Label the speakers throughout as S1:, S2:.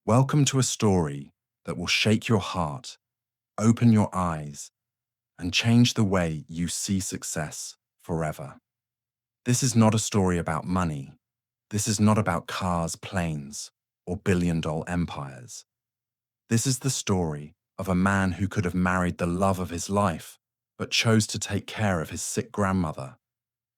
S1: Welcome to a story that will shake your heart, open your eyes, and change the way you see success forever. This is not a story about money. This is not about cars, planes, or billion-dollar empires. This is the story of a man who could have married the love of his life, but chose to take care of his sick grandmother.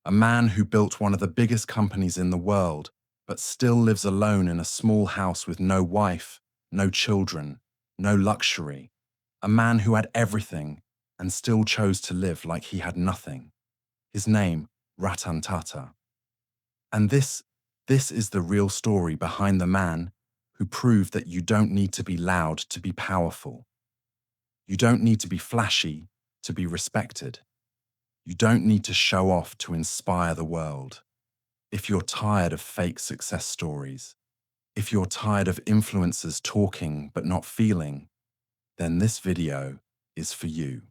S1: A man who built one of the biggest companies in the world, but still lives alone in a small house with no wife, no children, no luxury. A man who had everything and still chose to live like he had nothing. His name, Ratan Tata. And this is the real story behind the man who proved that you don't need to be loud to be powerful. You don't need to be flashy to be respected. You don't need to show off to inspire the world. If you're tired of fake success stories, if you're tired of influencers talking but not feeling, then this video is for you.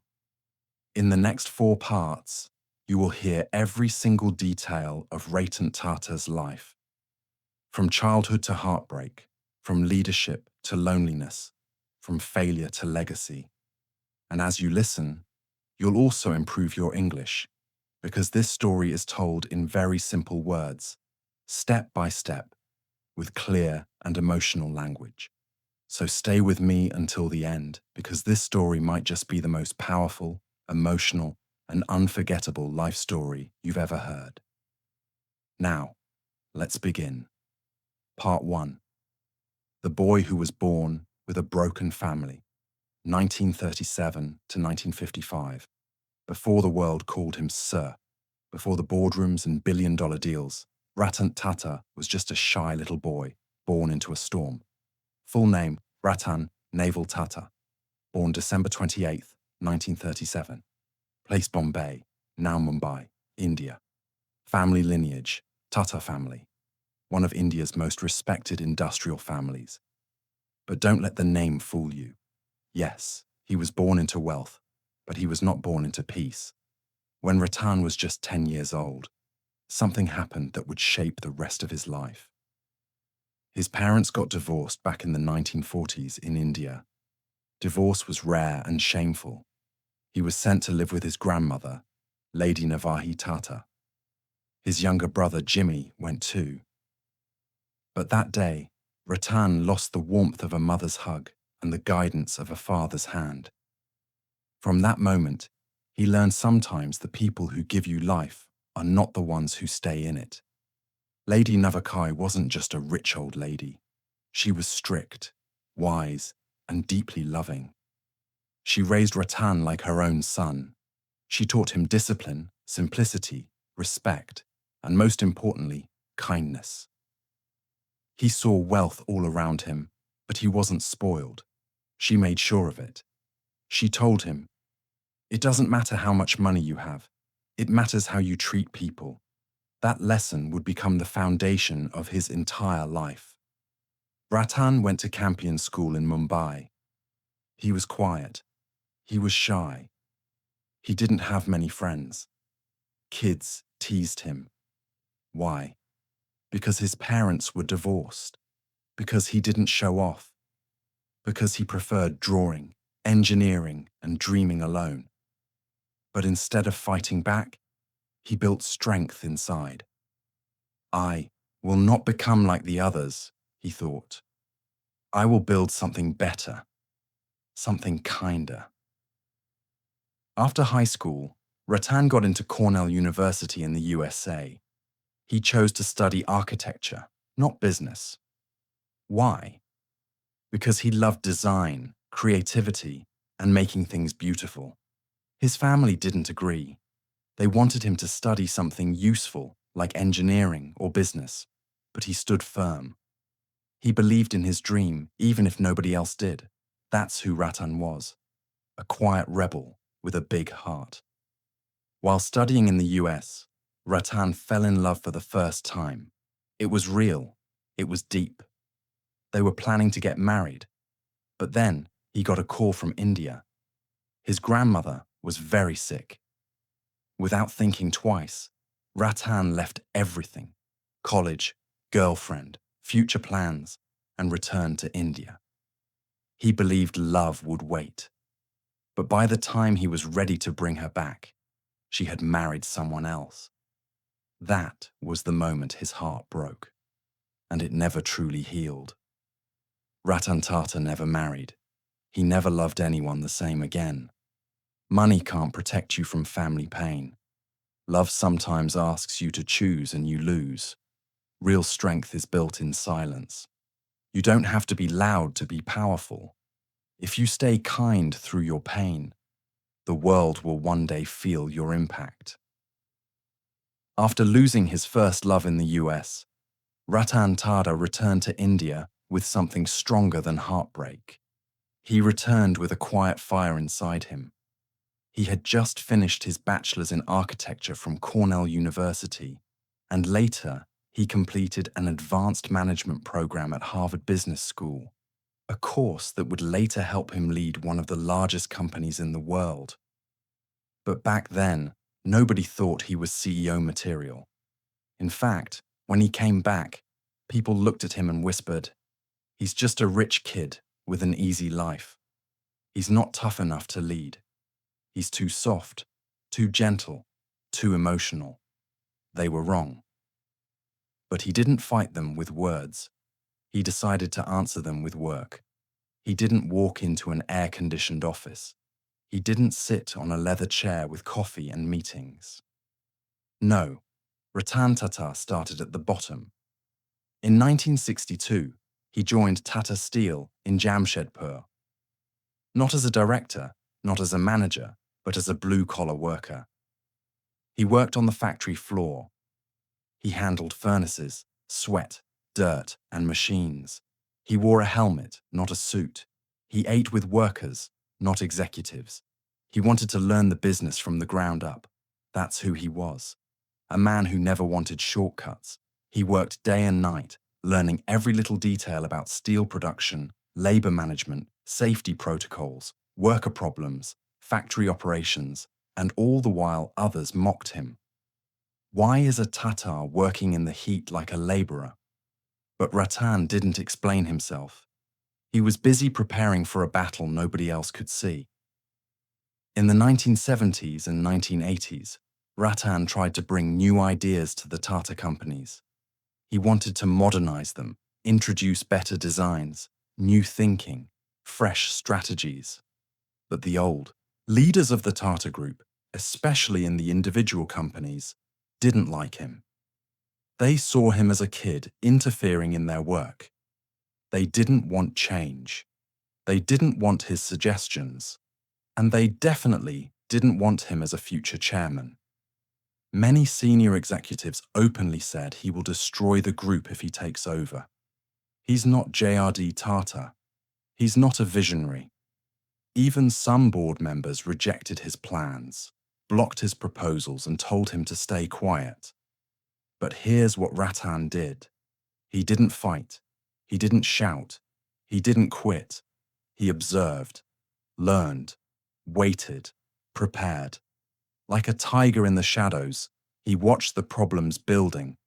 S1: In the next 4 parts, you will hear every single detail of Ratan Tata's life. From childhood to heartbreak, from leadership to loneliness, from failure to legacy. And as you listen, you'll also improve your English, because this story is told in very simple words, step by step, with clear and emotional language. So stay with me until the end, because this story might just be the most powerful, emotional, and unforgettable life story you've ever heard. Now, let's begin. Part 1. The boy who was born with a broken family, 1937 to 1955. Before the world called him Sir, before the boardrooms and billion-dollar deals, Ratan Tata was just a shy little boy born into a storm. Full name, Ratan Naval Tata. Born December 28, 1937. Place Bombay, now Mumbai, India. Family lineage, Tata family. One of India's most respected industrial families. But don't let the name fool you. Yes, he was born into wealth, but he was not born into peace. When Ratan was just 10 years old, something happened that would shape the rest of his life. His parents got divorced back in the 1940s in India. Divorce was rare and shameful. He was sent to live with his grandmother, Lady Navahi Tata. His younger brother Jimmy went too. But that day, Ratan lost the warmth of a mother's hug and the guidance of a father's hand. From that moment, he learned sometimes the people who give you life are not the ones who stay in it. Lady Navakai wasn't just a rich old lady. She was strict, wise, and deeply loving. She raised Ratan like her own son. She taught him discipline, simplicity, respect, and most importantly, kindness. He saw wealth all around him, but he wasn't spoiled. She made sure of it. She told him, "It doesn't matter how much money you have. It matters how you treat people." That lesson would become the foundation of his entire life. Ratan went to Campion School in Mumbai. He was quiet. He was shy. He didn't have many friends. Kids teased him. Why? Because his parents were divorced. Because he didn't show off. Because he preferred drawing, engineering, and dreaming alone. But instead of fighting back, he built strength inside. I will not become like the others, he thought. I will build something better, something kinder. After high school, Ratan got into Cornell University in the USA. He chose to study architecture, not business. Why? Because he loved design, creativity, and making things beautiful. His family didn't agree. They wanted him to study something useful, like engineering or business, but he stood firm. He believed in his dream, even if nobody else did. That's who Ratan was, a quiet rebel with a big heart. While studying in the US, Ratan fell in love for the first time. It was real. It was deep. They were planning to get married. But then he got a call from India. His grandmother was very sick. Without thinking twice, Ratan left everything: college, girlfriend, future plans, and returned to India. He believed love would wait, but by the time he was ready to bring her back, she had married someone else. That was the moment his heart broke, and it never truly healed. Ratan Tata never married. He never loved anyone the same again. Money can't protect you from family pain. Love sometimes asks you to choose and you lose. Real strength is built in silence. You don't have to be loud to be powerful. If you stay kind through your pain, the world will one day feel your impact. After losing his first love in the US, Ratan Tata returned to India with something stronger than heartbreak. He returned with a quiet fire inside him. He had just finished his bachelor's in architecture from Cornell University, and later he completed an advanced management program at Harvard Business School, a course that would later help him lead one of the largest companies in the world. But back then, nobody thought he was CEO material. In fact, when he came back, people looked at him and whispered, "He's just a rich kid with an easy life. He's not tough enough to lead. He's too soft, too gentle, too emotional." They were wrong. But he didn't fight them with words. He decided to answer them with work. He didn't walk into an air-conditioned office. He didn't sit on a leather chair with coffee and meetings. No, Ratan Tata started at the bottom. In 1962, he joined Tata Steel in Jamshedpur. Not as a director, not as a manager, but as a blue-collar worker. He worked on the factory floor. He handled furnaces, sweat, dirt, and machines. He wore a helmet, not a suit. He ate with workers, not executives. He wanted to learn the business from the ground up. That's who he was. A man who never wanted shortcuts. He worked day and night, learning every little detail about steel production, labor management, safety protocols, worker problems, factory operations, and all the while others mocked him. Why is a Tatar working in the heat like a laborer? But Ratan didn't explain himself. He was busy preparing for a battle nobody else could see. In the 1970s and 1980s, Ratan tried to bring new ideas to the Tata companies. He wanted to modernize them, introduce better designs, new thinking, fresh strategies. But the old leaders of the Tata Group, especially in the individual companies, didn't like him. They saw him as a kid interfering in their work. They didn't want change. They didn't want his suggestions. And they definitely didn't want him as a future chairman. Many senior executives openly said he will destroy the group if he takes over. He's not JRD Tata. He's not a visionary. Even some board members rejected his plans, blocked his proposals, and told him to stay quiet. But here's what Ratan did. He didn't fight. He didn't shout. He didn't quit. He observed, learned, waited, prepared. Like a tiger in the shadows, he watched the problems building.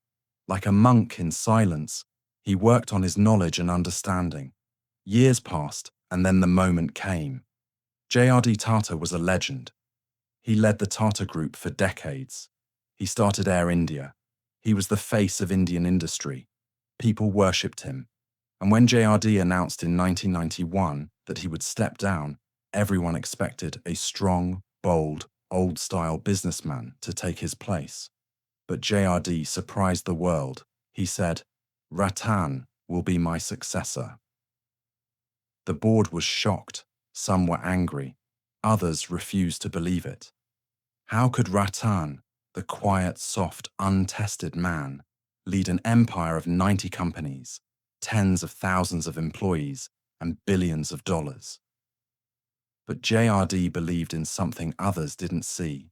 S1: Like a monk in silence, he worked on his knowledge and understanding. Years passed, and then the moment came. JRD Tata was a legend. He led the Tata Group for decades. He started Air India. He was the face of Indian industry. People worshipped him. And when JRD announced in 1991 that he would step down, everyone expected a strong, bold, old-style businessman to take his place. But JRD surprised the world. He said, "Ratan will be my successor." The board was shocked. Some were angry. Others refused to believe it. How could Ratan, the quiet, soft, untested man, lead an empire of 90 companies, tens of thousands of employees, and billions of dollars? But JRD believed in something others didn't see.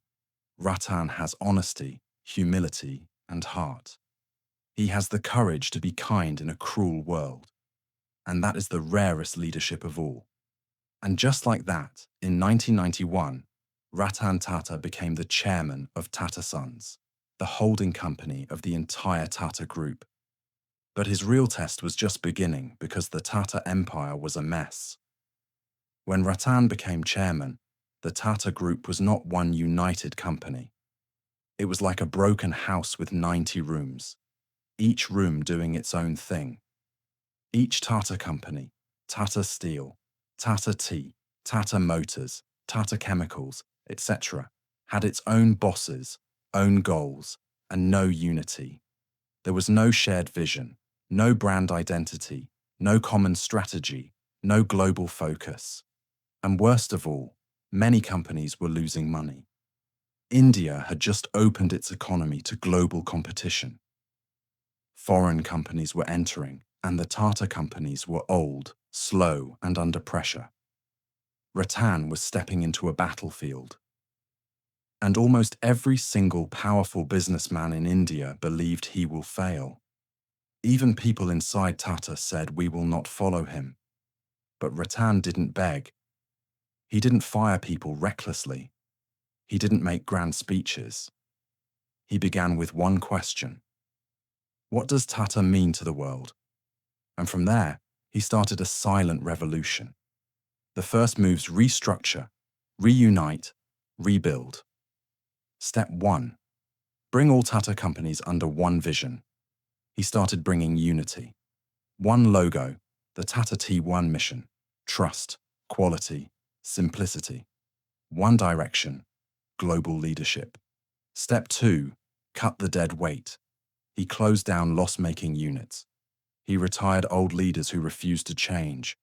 S1: Ratan has honesty, humility, and heart. He has the courage to be kind in a cruel world. And that is the rarest leadership of all. And just like that, in 1991, Ratan Tata became the chairman of Tata Sons, the holding company of the entire Tata Group. But his real test was just beginning because the Tata Empire was a mess. When Ratan became chairman, the Tata Group was not one united company. It was like a broken house with 90 rooms, each room doing its own thing. Each Tata company, Tata Steel, Tata Tea, Tata Motors, Tata Chemicals, etc., had its own bosses, own goals, and no unity. There was no shared vision, no brand identity, no common strategy, no global focus. And worst of all, many companies were losing money. India had just opened its economy to global competition. Foreign companies were entering, and the Tata companies were old, slow, and under pressure. Ratan was stepping into a battlefield. And almost every single powerful businessman in India believed he will fail. Even people inside Tata said, "We will not follow him." But Ratan didn't beg. He didn't fire people recklessly. He didn't make grand speeches. He began with one question. What does Tata mean to the world? And from there, he started a silent revolution. The first moves: restructure, reunite, rebuild. Step 1. Bring all Tata companies under one vision. He started bringing unity. One logo, the Tata T1 mission: trust, quality, simplicity. One direction, global leadership. Step 2. Cut the dead weight. He closed down loss-making units. He retired old leaders who refused to change.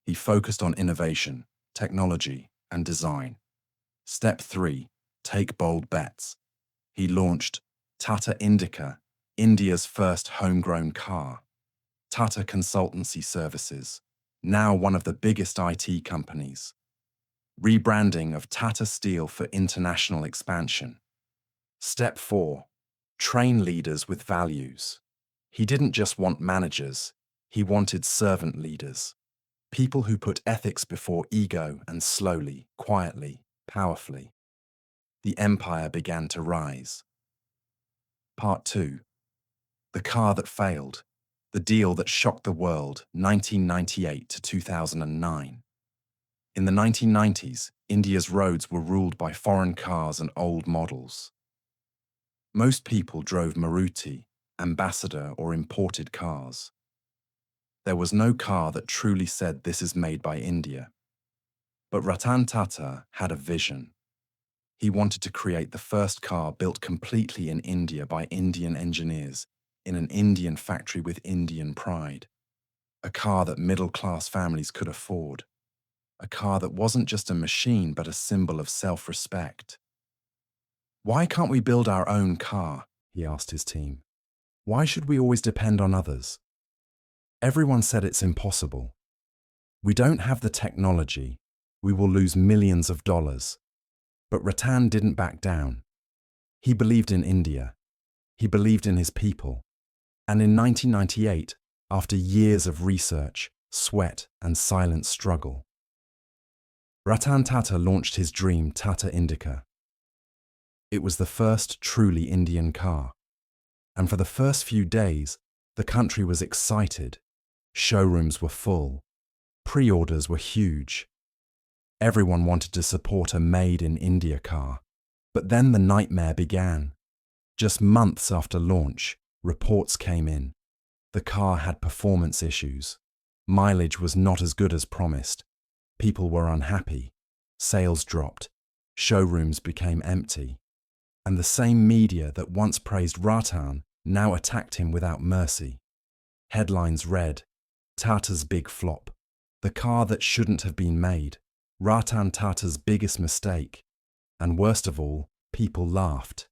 S1: He focused on innovation, technology, and design. Step 3. Take bold bets. He launched Tata Indica, India's first homegrown car. Tata Consultancy Services, now one of the biggest IT companies. Rebranding of Tata Steel for international expansion. Step 4. Train leaders with values. He didn't just want managers, he wanted servant leaders. People who put ethics before ego, and slowly, quietly, powerfully, the empire began to rise. Part 2. The car that failed. The deal that shocked the world, 1998 to 2009. In the 1990s, India's roads were ruled by foreign cars and old models. Most people drove Maruti, Ambassador, or imported cars. There was no car that truly said, "This is made by India." But Ratan Tata had a vision. He wanted to create the first car built completely in India by Indian engineers in an Indian factory with Indian pride. A car that middle-class families could afford. A car that wasn't just a machine but a symbol of self-respect. "Why can't we build our own car?" he asked his team. "Why should we always depend on others?" Everyone said it's impossible. "We don't have the technology. We will lose millions of dollars." But Ratan didn't back down. He believed in India. He believed in his people. And in 1998, after years of research, sweat, and silent struggle, Ratan Tata launched his dream Tata Indica. It was the first truly Indian car. And for the first few days, the country was excited. Showrooms were full. Pre-orders were huge. Everyone wanted to support a made-in-India car. But then the nightmare began. Just months after launch, reports came in. The car had performance issues. Mileage was not as good as promised. People were unhappy. Sales dropped. Showrooms became empty. And the same media that once praised Ratan now attacked him without mercy. Headlines read, "Tata's big flop. The car that shouldn't have been made. Ratan Tata's biggest mistake." And worst of all, people laughed.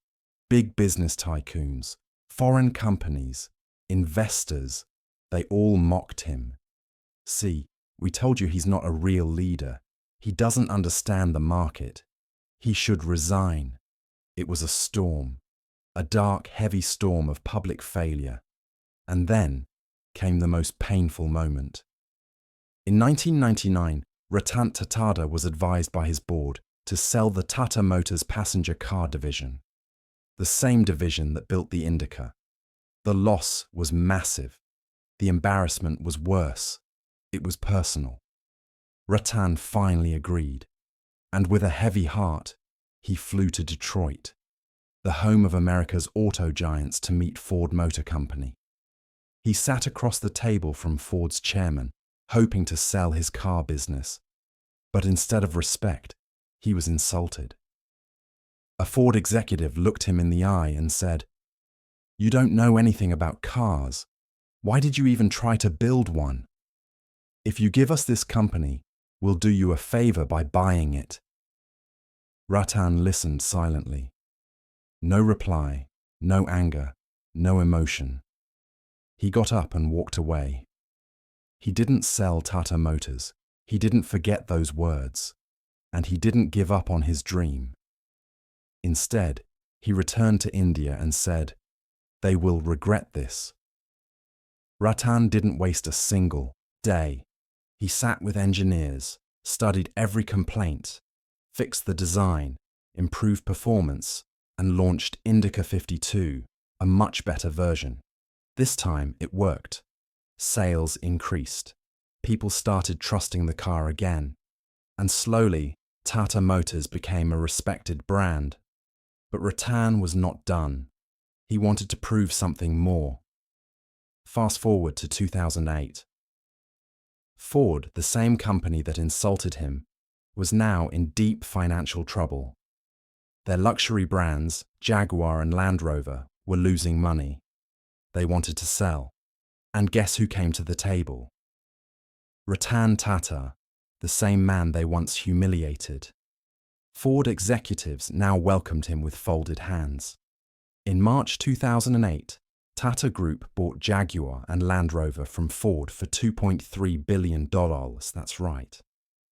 S1: Big business tycoons, foreign companies, investors, they all mocked him. "See, we told you he's not a real leader. He doesn't understand the market. He should resign." It was a storm, a dark, heavy storm of public failure. And then came the most painful moment. In 1999, Ratan Tata was advised by his board to sell the Tata Motors passenger car division, the same division that built the Indica. The loss was massive. The embarrassment was worse. It was personal. Ratan finally agreed, and with a heavy heart, he flew to Detroit, the home of America's auto giants, to meet Ford Motor Company. He sat across the table from Ford's chairman, hoping to sell his car business, but instead of respect, he was insulted. A Ford executive looked him in the eye and said, "You don't know anything about cars. Why did you even try to build one? If you give us this company, we'll do you a favor by buying it." Ratan listened silently. No reply, no anger, no emotion. He got up and walked away. He didn't sell Tata Motors. He didn't forget those words. And he didn't give up on his dream. Instead, he returned to India and said, "They will regret this." Ratan didn't waste a single day. He sat with engineers, studied every complaint, fixed the design, improved performance, and launched Indica 52, a much better version. This time it worked. Sales increased. People started trusting the car again. And slowly, Tata Motors became a respected brand. But Ratan was not done. He wanted to prove something more. Fast forward to 2008. Ford, the same company that insulted him, was now in deep financial trouble. Their luxury brands, Jaguar and Land Rover, were losing money. They wanted to sell. And guess who came to the table? Ratan Tata, the same man they once humiliated. Ford executives now welcomed him with folded hands. In March 2008, Tata Group bought Jaguar and Land Rover from Ford for $2.3 billion. That's right.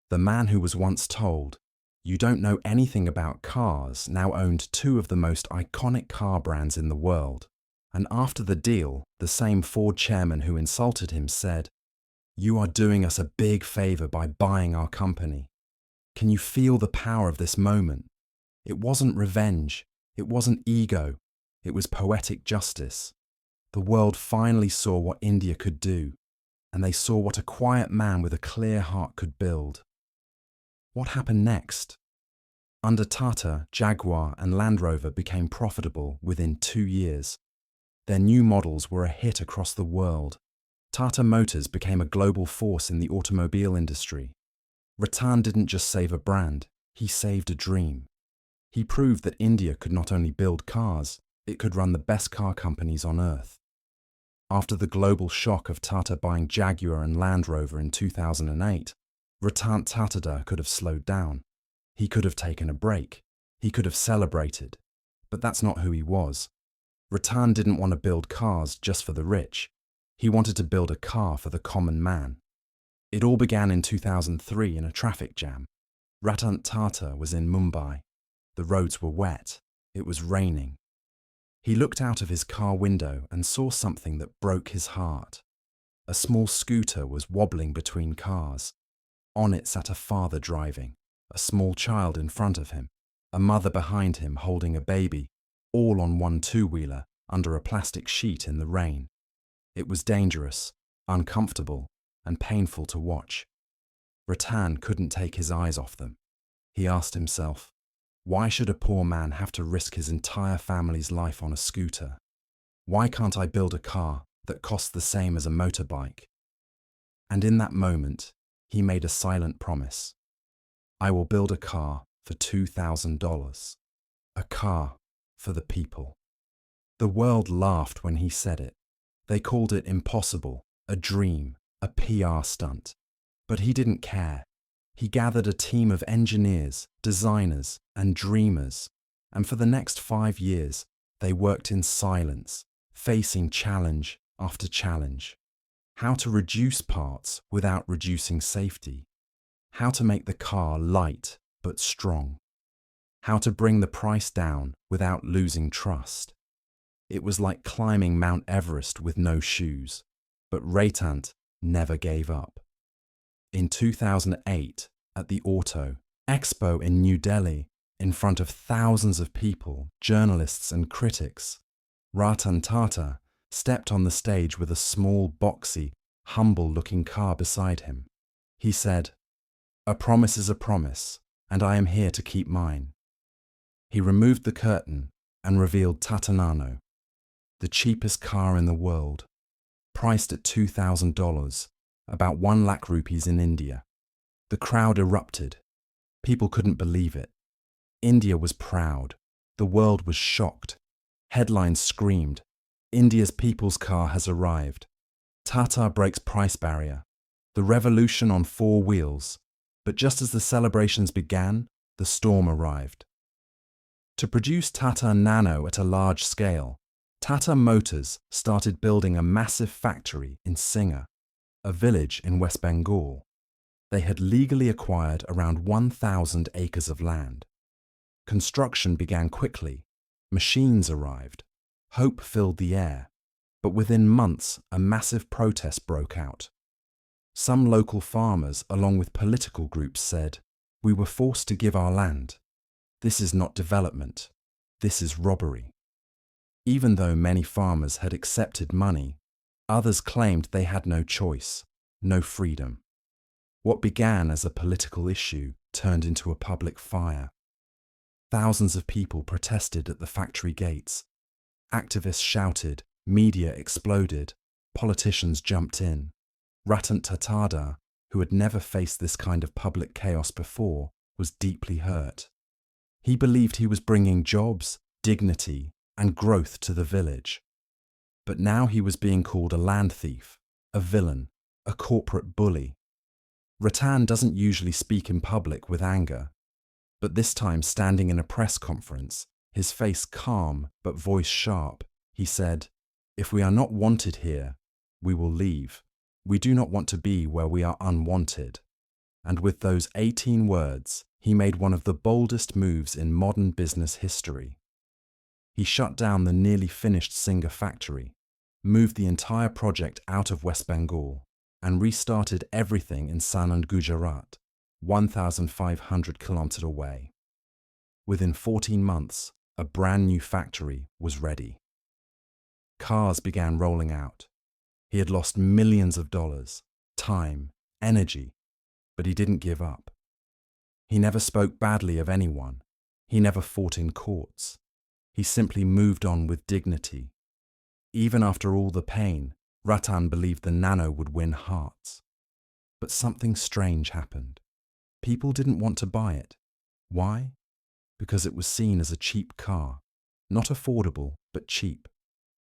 S1: The man who was once told, "You don't know anything about cars," now owned two of the most iconic car brands in the world. And after the deal, the same Ford chairman who insulted him said, "You are doing us a big favor by buying our company." Can you feel the power of this moment? It wasn't revenge. It wasn't ego. It was poetic justice. The world finally saw what India could do, and they saw what a quiet man with a clear heart could build. What happened next? Under Tata, Jaguar and Land Rover became profitable within 2 years. Their new models were a hit across the world. Tata Motors became a global force in the automobile industry. Ratan didn't just save a brand, he saved a dream. He proved that India could not only build cars, it could run the best car companies on earth. After the global shock of Tata buying Jaguar and Land Rover in 2008, Ratan Tata could have slowed down. He could have taken a break. He could have celebrated. But that's not who he was. Ratan didn't want to build cars just for the rich. He wanted to build a car for the common man. It all began in 2003 in a traffic jam. Ratan Tata was in Mumbai. The roads were wet. It was raining. He looked out of his car window and saw something that broke his heart. A small scooter was wobbling between cars. On it sat a father driving, a small child in front of him, a mother behind him holding a baby, all on one two-wheeler under a plastic sheet in the rain. It was dangerous, uncomfortable, and painful to watch. Ratan couldn't take his eyes off them. He asked himself, why should a poor man have to risk his entire family's life on a scooter? Why can't I build a car that costs the same as a motorbike? And in that moment, he made a silent promise. I will build a car for $2,000. A car for the people. The world laughed when he said it. They called it impossible, a dream, a PR stunt. But he didn't care. He gathered a team of engineers, designers, and dreamers, and for the next 5 years, they worked in silence, facing challenge after challenge. How to reduce parts without reducing safety. How to make the car light but strong. How to bring the price down without losing trust. It was like climbing Mount Everest with no shoes, but Ratan never gave up. In 2008, at the Auto Expo in New Delhi, in front of thousands of people, journalists and critics, Ratan Tata stepped on the stage with a small, boxy, humble-looking car beside him. He said, "A promise is a promise, and I am here to keep mine." He removed the curtain and revealed Tata Nano, the cheapest car in the world, priced at $2,000, about 1 lakh rupees in India. The crowd erupted. People couldn't believe it. India was proud. The world was shocked. Headlines screamed, "India's people's car has arrived. Tata breaks price barrier. The revolution on 4 wheels." But just as the celebrations began, the storm arrived. To produce Tata Nano at a large scale, Tata Motors started building a massive factory in Singha, a village in West Bengal. They had legally acquired around 1,000 acres of land. Construction began quickly. Machines arrived. Hope filled the air. But within months, a massive protest broke out. Some local farmers, along with political groups, said, "We were forced to give our land. This is not development. This is robbery." Even though many farmers had accepted money, others claimed they had no choice, no freedom. What began as a political issue turned into a public fire. Thousands of people protested at the factory gates. Activists shouted, media exploded, politicians jumped in. Ratan Tata, who had never faced this kind of public chaos before, was deeply hurt. He believed he was bringing jobs, dignity, and growth to the village. But now he was being called a land thief, a villain, a corporate bully. Ratan doesn't usually speak in public with anger, but this time, standing in a press conference, his face calm but voice sharp, he said, "If we are not wanted here, we will leave. We do not want to be where we are unwanted." And with those 18 words, he made one of the boldest moves in modern business history. He shut down the nearly finished Singha factory, moved the entire project out of West Bengal, and restarted everything in Sanand, Gujarat, 1,500 kilometers away. Within 14 months, a brand new factory was ready. Cars began rolling out. He had lost millions of dollars, time, energy, but he didn't give up. He never spoke badly of anyone. He never fought in courts. He simply moved on with dignity. Even after all the pain, Ratan believed the Nano would win hearts. But something strange happened. People didn't want to buy it. Why? Because it was seen as a cheap car. Not affordable, but cheap.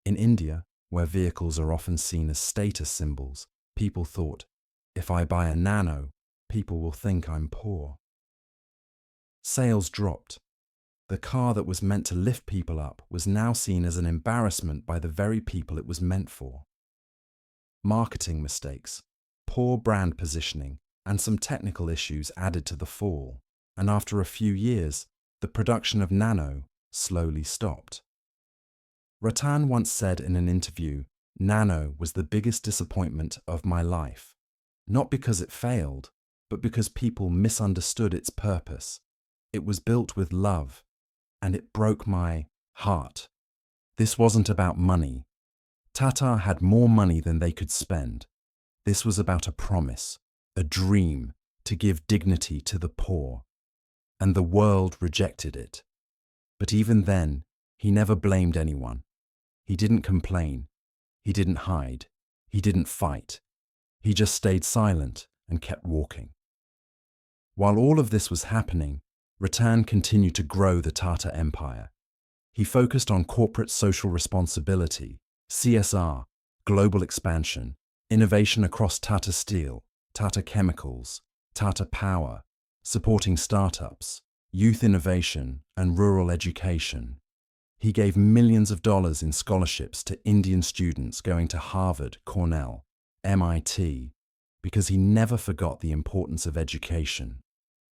S1: In India, where vehicles are often seen as status symbols, people thought, if I buy a Nano, people will think I'm poor. Sales dropped. The car that was meant to lift people up was now seen as an embarrassment by the very people it was meant for. Marketing mistakes, poor brand positioning, and some technical issues added to the fall, and after a few years, the production of Nano slowly stopped. Ratan once said in an interview, "Nano was the biggest disappointment of my life, not because it failed, but because people misunderstood its purpose. It was built with love, and it broke my heart." This wasn't about money. Tata had more money than they could spend. This was about a promise, a dream to give dignity to the poor. And the world rejected it. But even then, he never blamed anyone. He didn't complain. He didn't hide. He didn't fight. He just stayed silent and kept walking. While all of this was happening, Ratan continued to grow the Tata empire. He focused on corporate social responsibility, CSR, global expansion, innovation across Tata Steel, Tata Chemicals, Tata Power, supporting startups, youth innovation, and rural education. He gave millions of dollars in scholarships to Indian students going to Harvard, Cornell, MIT, because he never forgot the importance of education.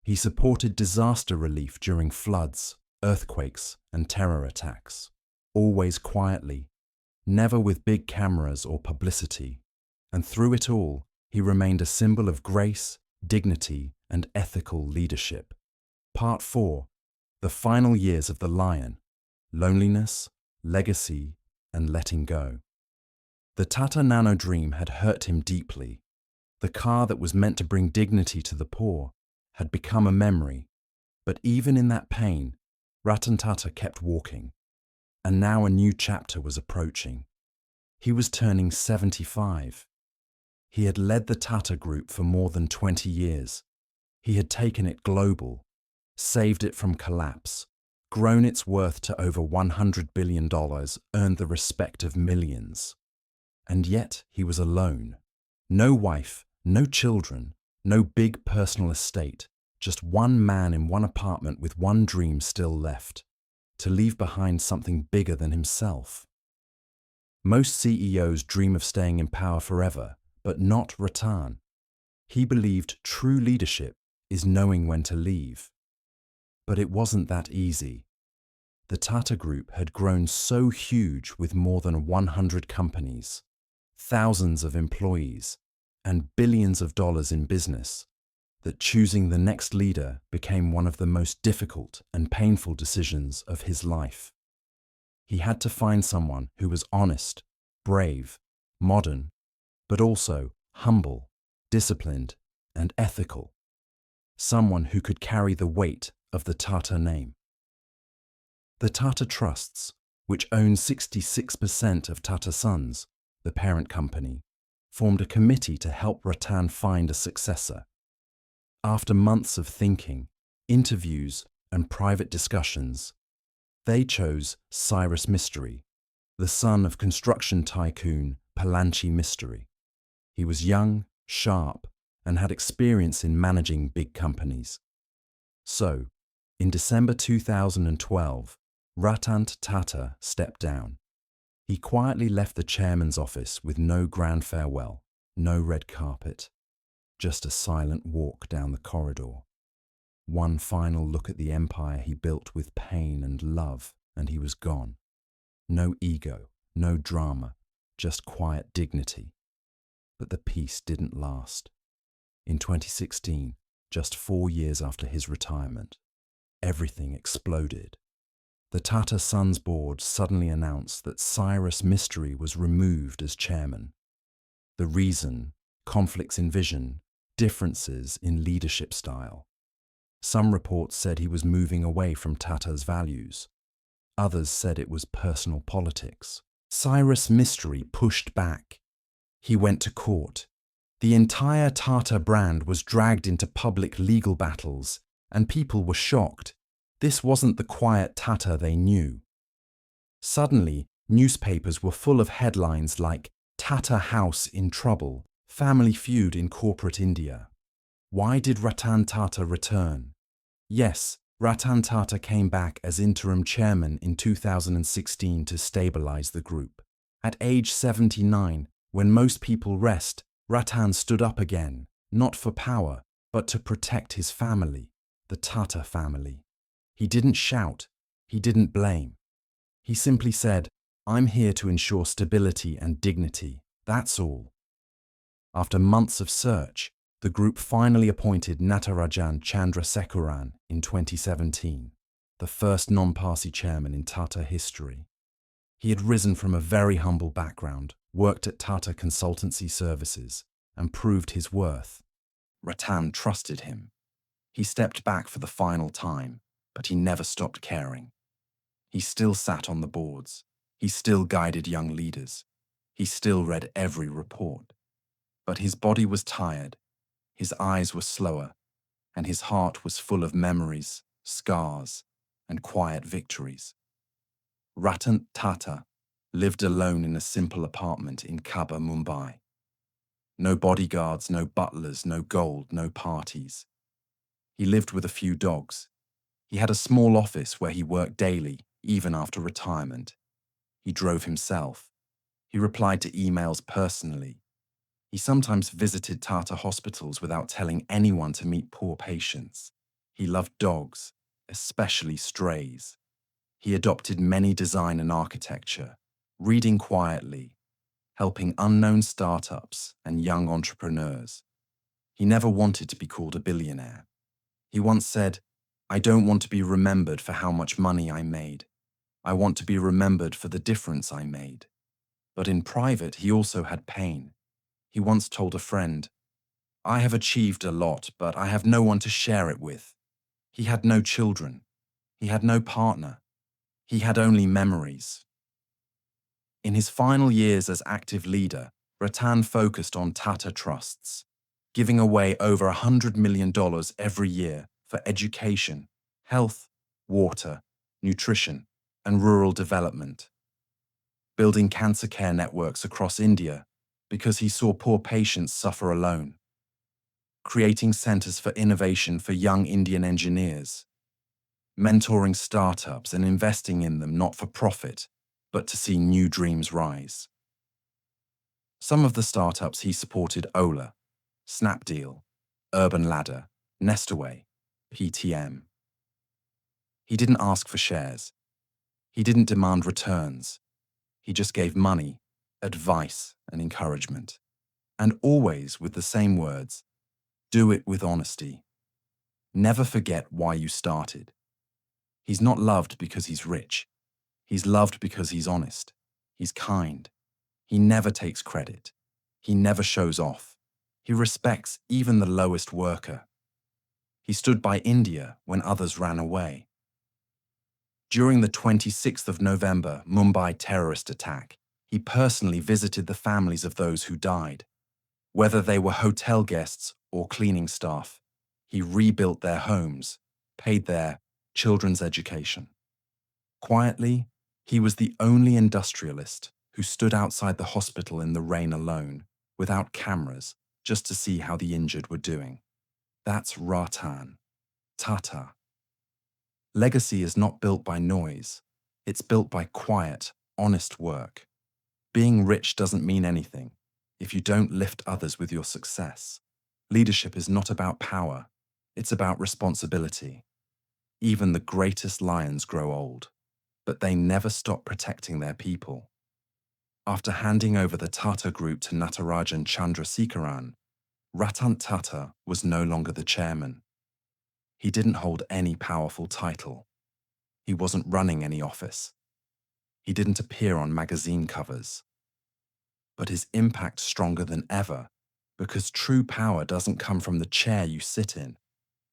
S1: He supported disaster relief during floods, earthquakes, and terror attacks, always quietly, never with big cameras or publicity. And through it all, he remained a symbol of grace, dignity, and ethical leadership. Part 4. The Final Years of the Lion: Loneliness, Legacy, and Letting Go. The Tata Nano dream had hurt him deeply. The car that was meant to bring dignity to the poor had become a memory. But even in that pain, Ratan Tata kept walking. And now a new chapter was approaching. He was turning 75. He had led the Tata Group for more than 20 years. He had taken it global, saved it from collapse, grown its worth to over $100 billion, earned the respect of millions. And yet he was alone. No wife, no children, no big personal estate, just one man in one apartment with one dream still left: to leave behind something bigger than himself. Most CEOs dream of staying in power forever, but not Ratan. He believed true leadership is knowing when to leave. But it wasn't that easy. The Tata Group had grown so huge with more than 100 companies, thousands of employees, and billions of dollars in business, that choosing the next leader became one of the most difficult and painful decisions of his life. He had to find someone who was honest, brave, modern, but also humble, disciplined, and ethical. Someone who could carry the weight of the Tata name. The Tata Trusts, which own 66% of Tata Sons, the parent company, formed a committee to help Ratan find a successor. After months of thinking, interviews, and private discussions, they chose Cyrus Mystery, the son of construction tycoon Palanchi Mystery. He was young, sharp, and had experience in managing big companies. So, in December 2012, Ratan Tata stepped down. He quietly left the chairman's office with no grand farewell, no red carpet, just a silent walk down the corridor. One final look at the empire he built with pain and love, and he was gone. No ego, no drama, just quiet dignity. But the peace didn't last. In 2016, just 4 years after his retirement, everything exploded. The Tata Sons board suddenly announced that Cyrus Mystery was removed as chairman. The reason: conflicts in vision, differences in leadership style. Some reports said he was moving away from Tata's values. Others said it was personal politics. Cyrus Mystery pushed back. He went to court. The entire Tata brand was dragged into public legal battles, and people were shocked. This wasn't the quiet Tata they knew. Suddenly, newspapers were full of headlines like "Tata House in Trouble," "Family Feud in Corporate India." Why did Ratan Tata return? Yes, Ratan Tata came back as interim chairman in 2016 to stabilize the group. At age 79, when most people rest, Ratan stood up again, not for power, but to protect his family, the Tata family. He didn't shout, he didn't blame. He simply said, "I'm here to ensure stability and dignity, that's all." After months of search, the group finally appointed Natarajan Chandrasekaran in 2017, the first non-Parsi chairman in Tata history. He had risen from a very humble background, worked at Tata Consultancy Services, and proved his worth. Ratan trusted him. He stepped back for the final time, but he never stopped caring. He still sat on the boards. He still guided young leaders. He still read every report. But his body was tired, his eyes were slower, and his heart was full of memories, scars, and quiet victories. Ratan Tata lived alone in a simple apartment in Kabba, Mumbai. No bodyguards, no butlers, no gold, no parties. He lived with a few dogs. He had a small office where he worked daily, even after retirement. He drove himself. He replied to emails personally. He sometimes visited Tata hospitals without telling anyone to meet poor patients. He loved dogs, especially strays. He adopted many design and architecture, reading quietly, helping unknown startups and young entrepreneurs. He never wanted to be called a billionaire. He once said, "I don't want to be remembered for how much money I made. I want to be remembered for the difference I made." But in private, he also had pain. He once told a friend, "I have achieved a lot, but I have no one to share it with." He had no children. He had no partner. He had only memories. In his final years as active leader, Ratan focused on Tata trusts, giving away over $100 million every year for education, health, water, nutrition, and rural development. Building cancer care networks across India because he saw poor patients suffer alone. Creating centers for innovation for young Indian engineers. Mentoring startups and investing in them not for profit, but to see new dreams rise. Some of the startups he supported: Ola, Snapdeal, Urban Ladder, Nestaway, PTM. He didn't ask for shares. He didn't demand returns. He just gave money, advice, and encouragement. And always with the same words: do it with honesty. Never forget why you started. He's not loved because he's rich. He's loved because he's honest. He's kind. He never takes credit. He never shows off. He respects even the lowest worker. He stood by India when others ran away. During the 26th of November Mumbai terrorist attack, he personally visited the families of those who died. Whether they were hotel guests or cleaning staff, he rebuilt their homes, paid their children's education. Quietly, he was the only industrialist who stood outside the hospital in the rain alone, without cameras, just to see how the injured were doing. That's Ratan Tata. Legacy is not built by noise. It's built by quiet, honest work. Being rich doesn't mean anything if you don't lift others with your success. Leadership is not about power. It's about responsibility. Even the greatest lions grow old, but they never stop protecting their people. After handing over the Tata Group to Natarajan Chandrasekaran, Ratan Tata was no longer the chairman. He didn't hold any powerful title. He wasn't running any office. He didn't appear on magazine covers. But his impact's stronger than ever, because true power doesn't come from the chair you sit in.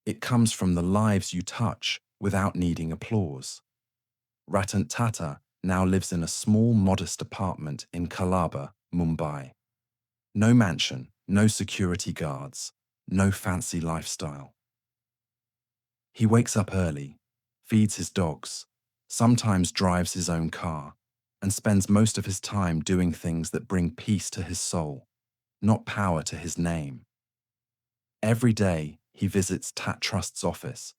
S1: It comes from the lives you touch without needing applause. Ratan Tata now lives in a small, modest apartment in Colaba, Mumbai. No mansion, no security guards, no fancy lifestyle. He wakes up early, feeds his dogs, sometimes drives his own car, and spends most of his time doing things that bring peace to his soul, not power to his name. Every day, he visits Tat Trust's office,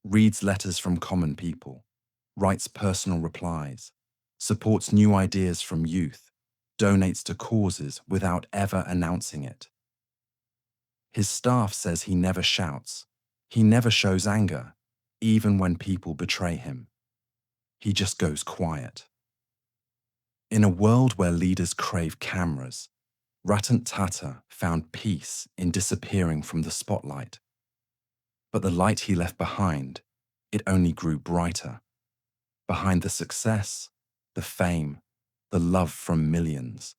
S1: reads letters from common people, writes personal replies, supports new ideas from youth, donates to causes without ever announcing it. His staff says he never shouts. He never shows anger, even when people betray him. He just goes quiet. In a world where leaders crave cameras, Ratan Tata found peace in disappearing from the spotlight. But the light he left behind, it only grew brighter. Behind the success, the fame, the love from millions,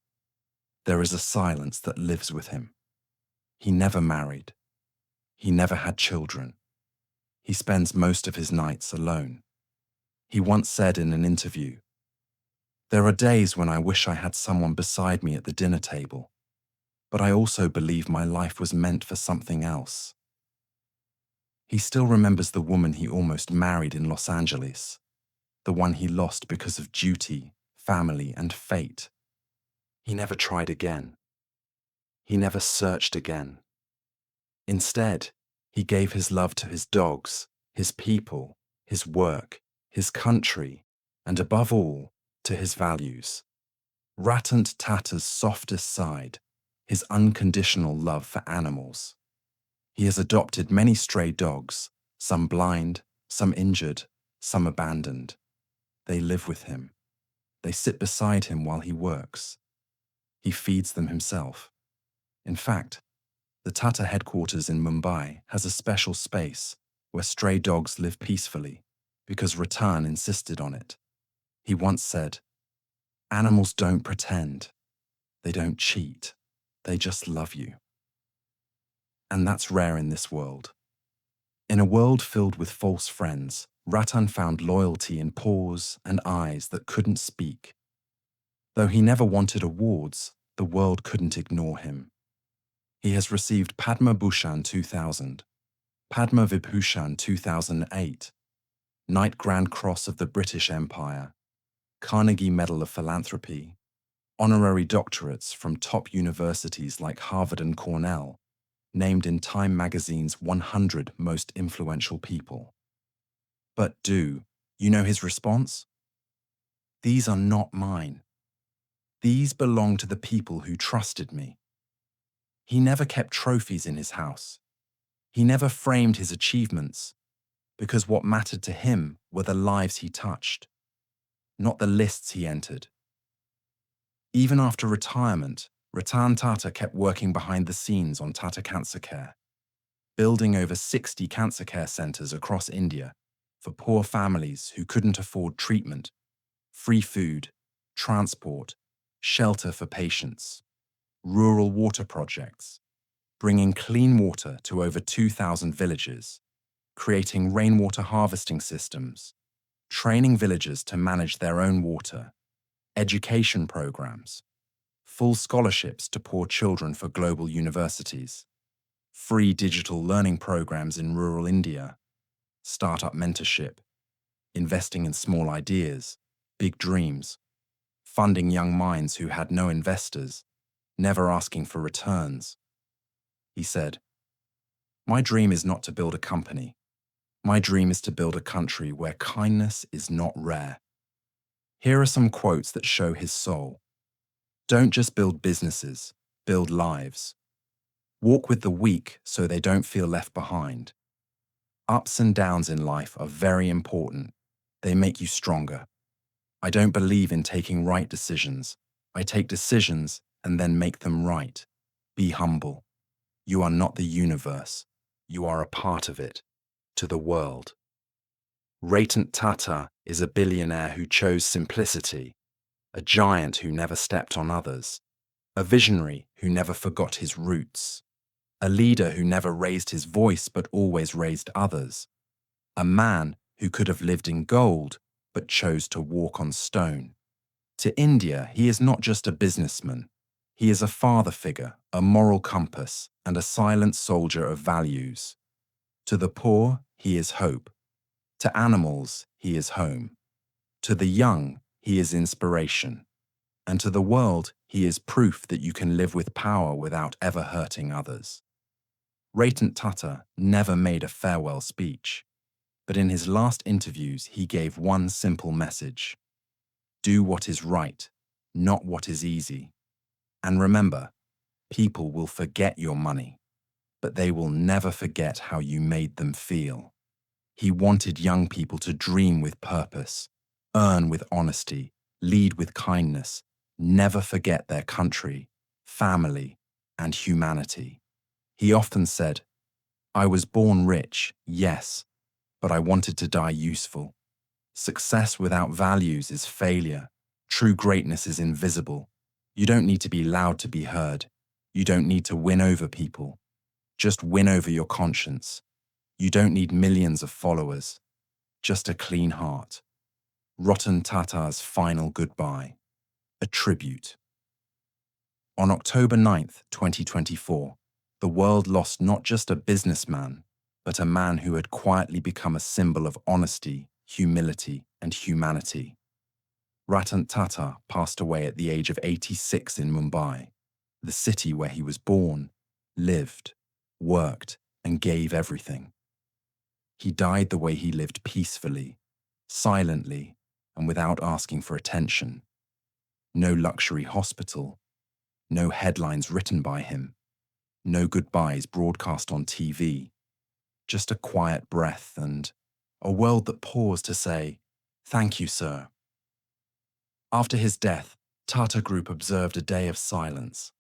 S1: there is a silence that lives with him. He never married. He never had children. He spends most of his nights alone. He once said in an interview, "There are days when I wish I had someone beside me at the dinner table, but I also believe my life was meant for something else." He still remembers the woman he almost married in Los Angeles, the one he lost because of duty, family, and fate. He never tried again. He never searched again. Instead, he gave his love to his dogs, his people, his work, his country, and above all, to his values. Ratan Tata's softest side, his unconditional love for animals. He has adopted many stray dogs, some blind, some injured, some abandoned. They live with him. They sit beside him while he works. He feeds them himself. In fact, the Tata headquarters in Mumbai has a special space where stray dogs live peacefully because Ratan insisted on it. He once said, "Animals don't pretend. They don't cheat. They just love you. And that's rare in this world. In a world filled with false friends, Ratan found loyalty in paws and eyes that couldn't speak. Though he never wanted awards, the world couldn't ignore him. He has received Padma Bhushan 2000, Padma Vibhushan 2008, Knight Grand Cross of the British Empire, Carnegie Medal of Philanthropy, honorary doctorates from top universities like Harvard and Cornell, named in Time magazine's 100 most influential people. But you know his response? These are not mine. These belong to the people who trusted me. He never kept trophies in his house. He never framed his achievements, because what mattered to him were the lives he touched, not the lists he entered. Even after retirement, Ratan Tata kept working behind the scenes on Tata Cancer Care, building over 60 cancer care centres across India for poor families who couldn't afford treatment, free food, transport, shelter for patients, rural water projects, bringing clean water to over 2,000 villages, creating rainwater harvesting systems, training villagers to manage their own water, education programs, full scholarships to poor children for global universities, free digital learning programs in rural India, startup mentorship, investing in small ideas, big dreams, funding young minds who had no investors, never asking for returns. He said, "My dream is not to build a company. My dream is to build a country where kindness is not rare." Here are some quotes that show his soul. Don't just build businesses, build lives. Walk with the weak so they don't feel left behind. Ups and downs in life are very important. They make you stronger. I don't believe in taking right decisions. I take decisions and then make them right. Be humble. You are not the universe. You are a part of it. To the world. Ratan Tata is a billionaire who chose simplicity, a giant who never stepped on others, a visionary who never forgot his roots, a leader who never raised his voice but always raised others, a man who could have lived in gold but chose to walk on stone. To India, he is not just a businessman. He is a father figure, a moral compass, and a silent soldier of values. To the poor, he is hope. To animals, he is home. To the young, he is inspiration. And to the world, he is proof that you can live with power without ever hurting others. Ratan Tata never made a farewell speech, but in his last interviews, he gave one simple message. Do what is right, not what is easy. And remember, people will forget your money, but they will never forget how you made them feel. He wanted young people to dream with purpose, earn with honesty, lead with kindness, never forget their country, family, and humanity. He often said, "I was born rich, yes, but I wanted to die useful. Success without values is failure. True greatness is invisible. You don't need to be loud to be heard. You don't need to win over people. Just win over your conscience. You don't need millions of followers. Just a clean heart." Ratan Tata's final goodbye. A tribute. On October 9th, 2024, the world lost not just a businessman, but a man who had quietly become a symbol of honesty, humility, and humanity. Ratan Tata passed away at the age of 86 in Mumbai, the city where he was born, lived, worked, and gave everything. He died the way he lived, peacefully, silently, and without asking for attention. No luxury hospital, no headlines written by him, no goodbyes broadcast on TV, just a quiet breath and a world that paused to say, "Thank you, sir." After his death, Tata Group observed a day of silence.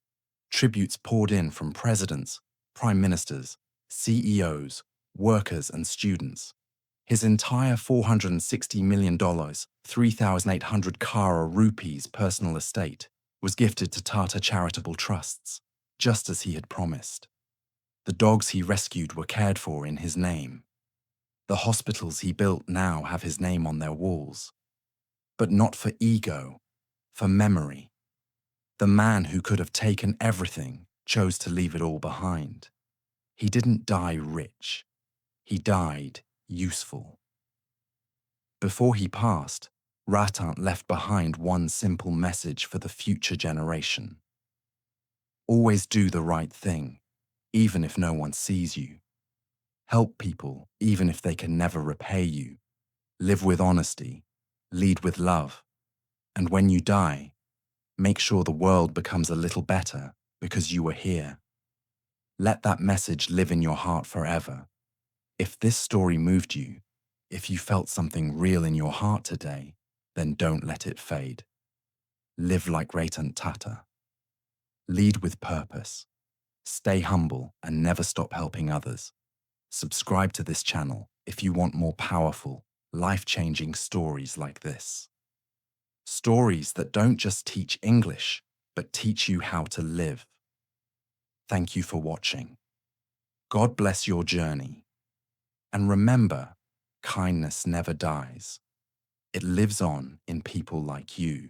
S1: Tributes poured in from presidents, prime ministers, CEOs, workers, and students. His entire $460 million, 3,800 crore rupees personal estate was gifted to Tata charitable trusts, just as he had promised. The dogs he rescued were cared for in his name. The hospitals he built now have his name on their walls. But not for ego, for memory. The man who could have taken everything chose to leave it all behind. He didn't die rich. He died useful. Before he passed, Ratan left behind one simple message for the future generation. Always do the right thing, even if no one sees you. Help people, even if they can never repay you. Live with honesty, lead with love. And when you die, make sure the world becomes a little better because you were here. Let that message live in your heart forever. If this story moved you, if you felt something real in your heart today, then don't let it fade. Live like Ratan Tata. Lead with purpose. Stay humble and never stop helping others. Subscribe to this channel if you want more powerful, life-changing stories like this. Stories that don't just teach English, but teach you how to live. Thank you for watching. God bless your journey. And remember, kindness never dies. It lives on in people like you.